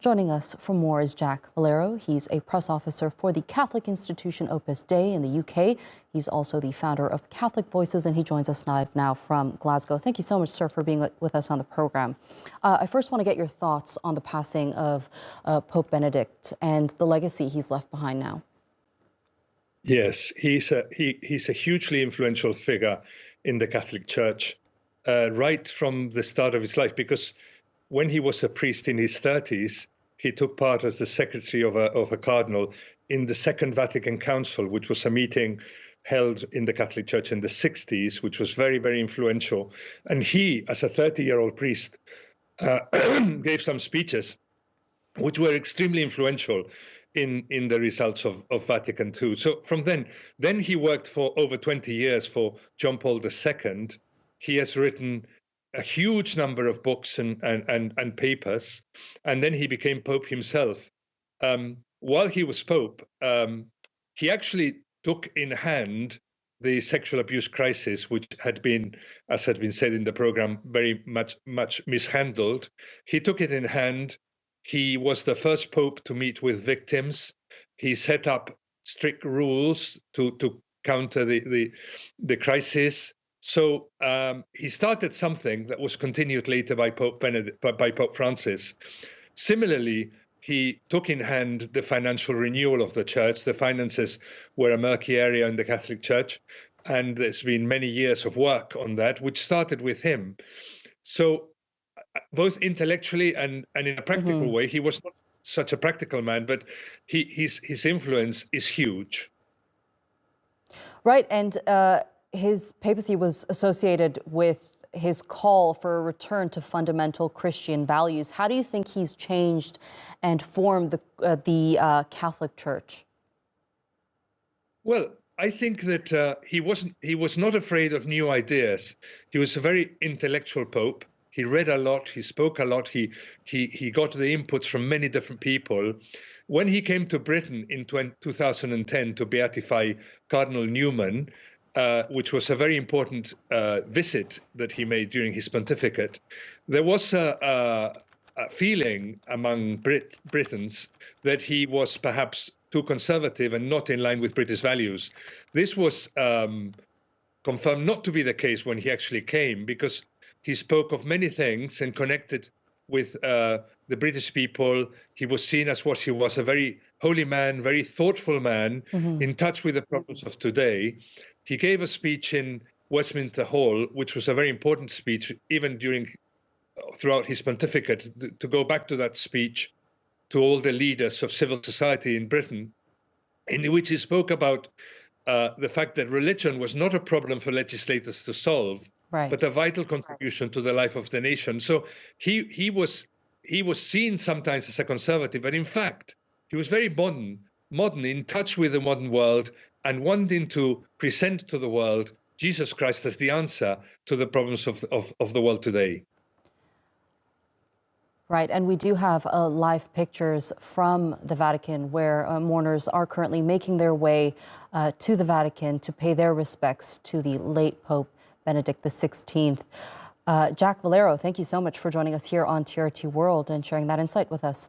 Joining us for more is Jack Valero. He's a press officer for the Catholic institution Opus Dei in the UK. He's also the founder of Catholic Voices, and he joins us live now from Glasgow. Thank you so much, sir, for being with us on the program. I first want to get your thoughts on the passing of Pope Benedict and the legacy he's left behind now. Yes, he's a hugely influential figure in the Catholic Church right from the start of his life, because when he was a priest in his 30s, he took part as the secretary of a cardinal in the Second Vatican Council, which was a meeting held in the Catholic Church in the 60s, which was very, very influential. And he, as a 30-year-old priest, gave some speeches which were extremely influential in the results of Vatican II. So from then he worked for over 20 years for John Paul II. He has written a huge number of books and papers, and then he became Pope himself. While he was Pope, he actually took in hand the sexual abuse crisis, which had been, as had been said in the program, very much mishandled. He took it in hand. He was the first Pope to meet with victims. He set up strict rules to counter the crisis. So he started something that was continued later by Pope Benedict, by Pope Francis. Similarly, he took in hand the financial renewal of the church. The finances were a murky area in the Catholic Church, and there's been many years of work on that, which started with him. So both intellectually and in a practical way, he was not such a practical man, but his influence is huge. Right, and his papacy was associated with his call for a return to fundamental Christian values. How do you think he's changed and formed the Catholic Church? Well, I think that he was not afraid of new ideas. He was a very intellectual pope. He read a lot. He spoke a lot. He got the inputs from many different people. When he came to Britain in 2010 to beatify Cardinal Newman, which was a very important visit that he made during his pontificate, there was a feeling among Britons that he was perhaps too conservative and not in line with British values. This was confirmed not to be the case when he actually came, because he spoke of many things and connected with the British people. He was seen as what he was, a very holy man, very thoughtful man, in touch with the problems of today. He gave a speech in Westminster Hall, which was a very important speech, even throughout his pontificate, to go back to that speech to all the leaders of civil society in Britain, in which he spoke about the fact that religion was not a problem for legislators to solve, but a vital contribution to the life of the nation. So he was seen sometimes as a conservative, but in fact, he was very modern, in touch with the modern world, and wanting to present to the world Jesus Christ as the answer to the problems of the world today. Right, and we do have live pictures from the Vatican where mourners are currently making their way to the Vatican to pay their respects to the late Pope Benedict XVI. Jack Valero, thank you so much for joining us here on TRT World and sharing that insight with us.